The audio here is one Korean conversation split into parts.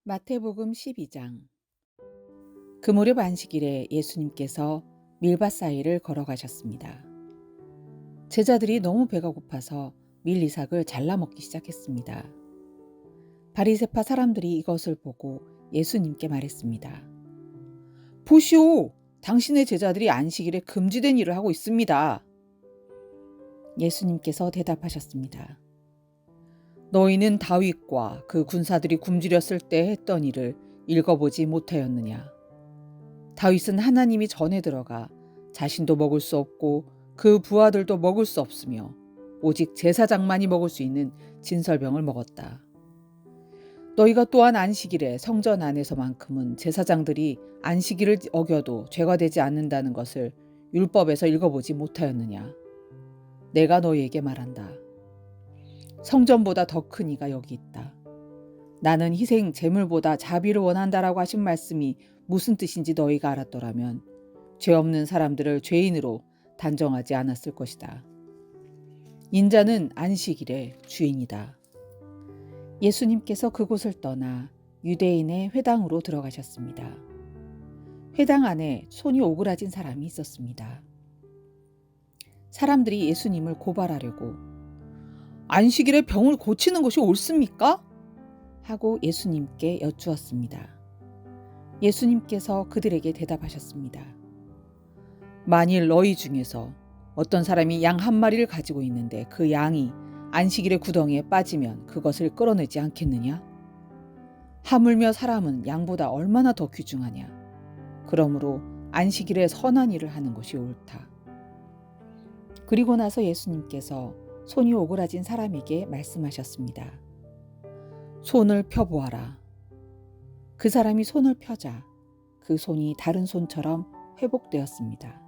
마태복음 12장. 그 무렵 안식일에 예수님께서 밀밭 사이를 걸어가셨습니다. 제자들이 너무 배가 고파서 밀이삭을 잘라 먹기 시작했습니다. 바리새파 사람들이 이것을 보고 예수님께 말했습니다. 보시오! 당신의 제자들이 안식일에 금지된 일을 하고 있습니다. 예수님께서 대답하셨습니다. 너희는 다윗과 그 군사들이 굶주렸을 때 했던 일을 읽어보지 못하였느냐? 다윗은 하나님이 전에 들어가 자신도 먹을 수 없고 그 부하들도 먹을 수 없으며 오직 제사장만이 먹을 수 있는 진설병을 먹었다. 너희가 또한 안식일에 성전 안에서만큼은 제사장들이 안식일을 어겨도 죄가 되지 않는다는 것을 율법에서 읽어보지 못하였느냐? 내가 너희에게 말한다. 성전보다 더 큰 이가 여기 있다. 나는 희생 제물보다 자비를 원한다라고 하신 말씀이 무슨 뜻인지 너희가 알았더라면 죄 없는 사람들을 죄인으로 단정하지 않았을 것이다. 인자는 안식일의 주인이다. 예수님께서 그곳을 떠나 유대인의 회당으로 들어가셨습니다. 회당 안에 손이 오그라진 사람이 있었습니다. 사람들이 예수님을 고발하려고 안식일에 병을 고치는 것이 옳습니까? 하고 예수님께 여쭈었습니다. 예수님께서 그들에게 대답하셨습니다. 만일 너희 중에서 어떤 사람이 양 한 마리를 가지고 있는데 그 양이 안식일의 구덩이에 빠지면 그것을 끌어내지 않겠느냐? 하물며 사람은 양보다 얼마나 더 귀중하냐? 그러므로 안식일에 선한 일을 하는 것이 옳다. 그리고 나서 예수님께서 손이 오그라진 사람에게 말씀하셨습니다. 손을 펴보아라. 그 사람이 손을 펴자 그 손이 다른 손처럼 회복되었습니다.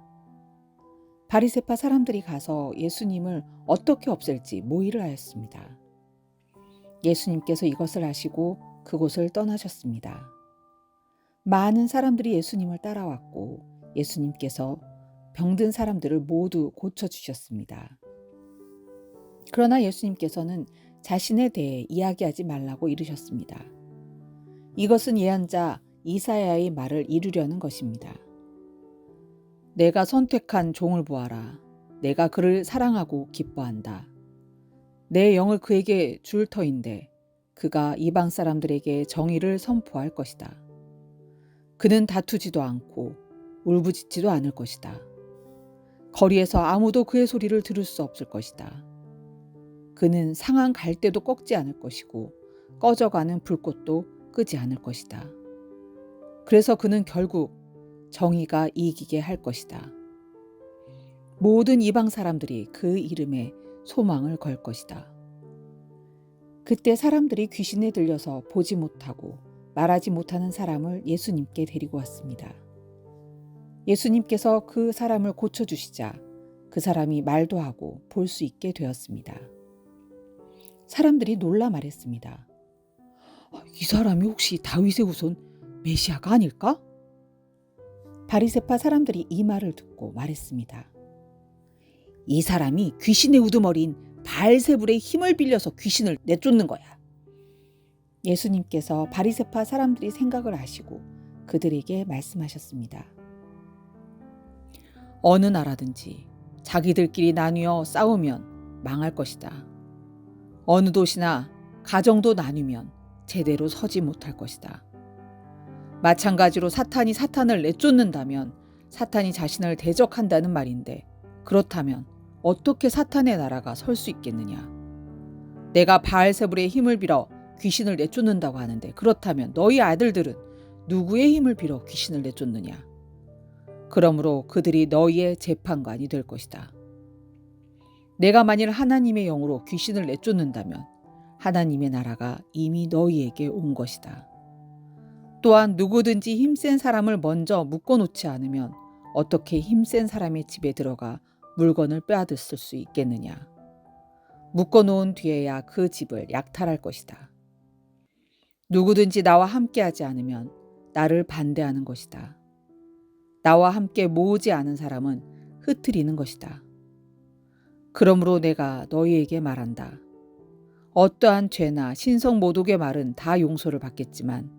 바리새파 사람들이 가서 예수님을 어떻게 없앨지 모의를 하였습니다. 예수님께서 이것을 아시고 그곳을 떠나셨습니다. 많은 사람들이 예수님을 따라왔고 예수님께서 병든 사람들을 모두 고쳐주셨습니다. 그러나 예수님께서는 자신에 대해 이야기하지 말라고 이르셨습니다. 이것은 예언자 이사야의 말을 이루려는 것입니다. 내가 선택한 종을 보아라. 내가 그를 사랑하고 기뻐한다. 내 영을 그에게 줄 터인데 그가 이방 사람들에게 정의를 선포할 것이다. 그는 다투지도 않고 울부짖지도 않을 것이다. 거리에서 아무도 그의 소리를 들을 수 없을 것이다. 그는 상한 갈대도 꺾지 않을 것이고 꺼져가는 불꽃도 끄지 않을 것이다. 그래서 그는 결국 정의가 이기게 할 것이다. 모든 이방 사람들이 그 이름에 소망을 걸 것이다. 그때 사람들이 귀신에 들려서 보지 못하고 말하지 못하는 사람을 예수님께 데리고 왔습니다. 예수님께서 그 사람을 고쳐주시자 그 사람이 말도 하고 볼 수 있게 되었습니다. 사람들이 놀라 말했습니다. 이 사람이 혹시 다윗의 후손 메시아가 아닐까? 바리새파 사람들이 이 말을 듣고 말했습니다. 이 사람이 귀신의 우두머리인 바알세불의 힘을 빌려서 귀신을 내쫓는 거야. 예수님께서 바리새파 사람들이 생각을 아시고 그들에게 말씀하셨습니다. 어느 나라든지 자기들끼리 나뉘어 싸우면 망할 것이다. 어느 도시나 가정도 나뉘면 제대로 서지 못할 것이다. 마찬가지로 사탄이 사탄을 내쫓는다면 사탄이 자신을 대적한다는 말인데 그렇다면 어떻게 사탄의 나라가 설 수 있겠느냐? 내가 바알세불의 힘을 빌어 귀신을 내쫓는다고 하는데 그렇다면 너희 아들들은 누구의 힘을 빌어 귀신을 내쫓느냐? 그러므로 그들이 너희의 재판관이 될 것이다. 내가 만일 하나님의 영으로 귀신을 내쫓는다면 하나님의 나라가 이미 너희에게 온 것이다. 또한 누구든지 힘센 사람을 먼저 묶어놓지 않으면 어떻게 힘센 사람의 집에 들어가 물건을 빼앗을 수 있겠느냐. 묶어놓은 뒤에야 그 집을 약탈할 것이다. 누구든지 나와 함께하지 않으면 나를 반대하는 것이다. 나와 함께 모으지 않은 사람은 흩트리는 것이다. 그러므로 내가 너희에게 말한다. 어떠한 죄나 신성 모독의 말은 다 용서를 받겠지만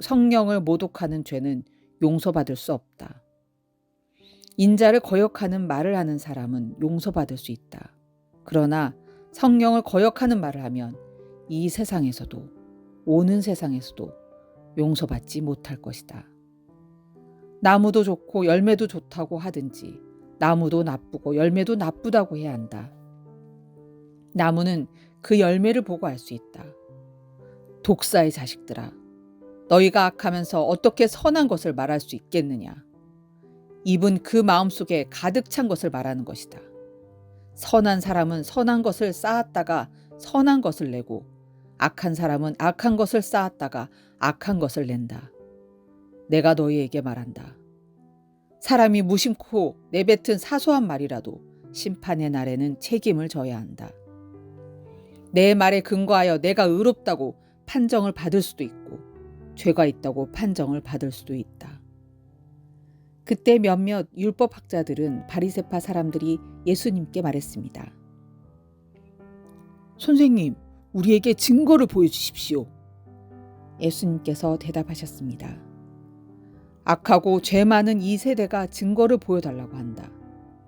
성령을 모독하는 죄는 용서받을 수 없다. 인자를 거역하는 말을 하는 사람은 용서받을 수 있다. 그러나 성령을 거역하는 말을 하면 이 세상에서도 오는 세상에서도 용서받지 못할 것이다. 나무도 좋고 열매도 좋다고 하든지 나무도 나쁘고 열매도 나쁘다고 해야 한다. 나무는 그 열매를 보고 알 수 있다. 독사의 자식들아, 너희가 악하면서 어떻게 선한 것을 말할 수 있겠느냐? 입은 그 마음속에 가득 찬 것을 말하는 것이다. 선한 사람은 선한 것을 쌓았다가 선한 것을 내고 악한 사람은 악한 것을 쌓았다가 악한 것을 낸다. 내가 너희에게 말한다. 사람이 무심코 내뱉은 사소한 말이라도 심판의 날에는 책임을 져야 한다. 내 말에 근거하여 내가 의롭다고 판정을 받을 수도 있고 죄가 있다고 판정을 받을 수도 있다. 그때 몇몇 율법학자들은 바리새파 사람들이 예수님께 말했습니다. 선생님, 우리에게 증거를 보여주십시오. 예수님께서 대답하셨습니다. 악하고 죄 많은 이 세대가 증거를 보여달라고 한다.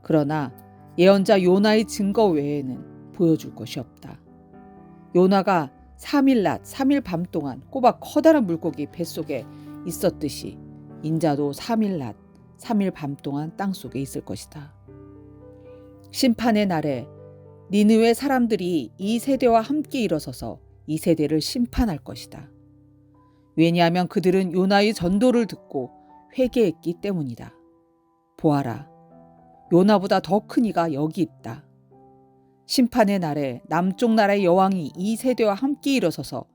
그러나 예언자 요나의 증거 외에는 보여줄 것이 없다. 요나가 3일 낮 3일 밤 동안 꼬박 커다란 물고기 뱃속에 있었듯이 인자도 3일 낮 3일 밤 동안 땅속에 있을 것이다. 심판의 날에 니느웨 사람들이 이 세대와 함께 일어서서 이 세대를 심판할 것이다. 왜냐하면 그들은 요나의 전도를 듣고 회개했기 때문이다. 보아라, 요나보다 더 큰 이가 여기 있다. 심판의 날에 남쪽 나라의 여왕이 이 세대와 함께 일어서서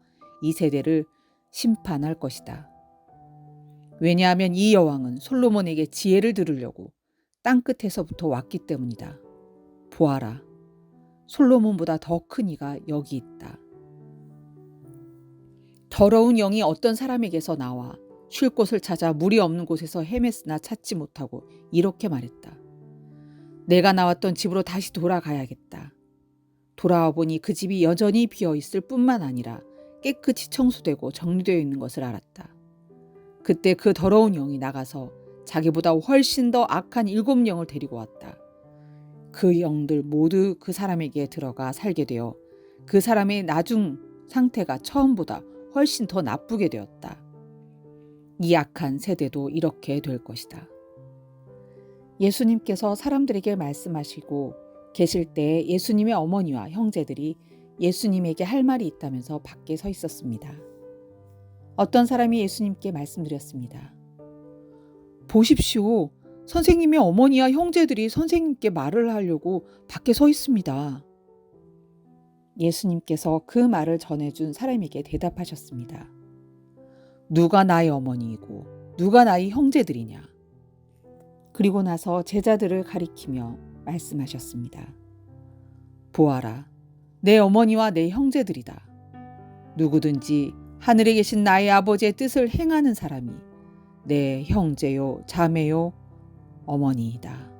이 세대를 심판할 것이다. 왜냐하면 이 여왕은 솔로몬에게 지혜를 들으려고 땅끝에서부터 왔기 때문이다. 보아라, 솔로몬보다 더 큰 이가 여기 있다. 더러운 영이 어떤 사람에게서 나와 쉴 곳을 찾아 물이 없는 곳에서 헤맸으나 찾지 못하고 이렇게 말했다. 내가 나왔던 집으로 다시 돌아가야겠다. 돌아와 보니 그 집이 여전히 비어 있을 뿐만 아니라 깨끗이 청소되고 정리되어 있는 것을 알았다. 그때 그 더러운 영이 나가서 자기보다 훨씬 더 악한 7 영을 데리고 왔다. 그 영들 모두 그 사람에게 들어가 살게 되어 그 사람의 나중 상태가 처음보다 훨씬 더 나쁘게 되었다. 이 악한 세대도 이렇게 될 것이다. 예수님께서 사람들에게 말씀하시고 계실 때 예수님의 어머니와 형제들이 예수님에게 할 말이 있다면서 밖에 서 있었습니다. 어떤 사람이 예수님께 말씀드렸습니다. 보십시오. 선생님의 어머니와 형제들이 선생님께 말을 하려고 밖에 서 있습니다. 예수님께서 그 말을 전해준 사람에게 대답하셨습니다. 누가 나의 어머니이고 누가 나의 형제들이냐? 그리고 나서 제자들을 가리키며 말씀하셨습니다. 보아라, 내 어머니와 내 형제들이다. 누구든지 하늘에 계신 나의 아버지의 뜻을 행하는 사람이 내 형제요, 자매요, 어머니이다.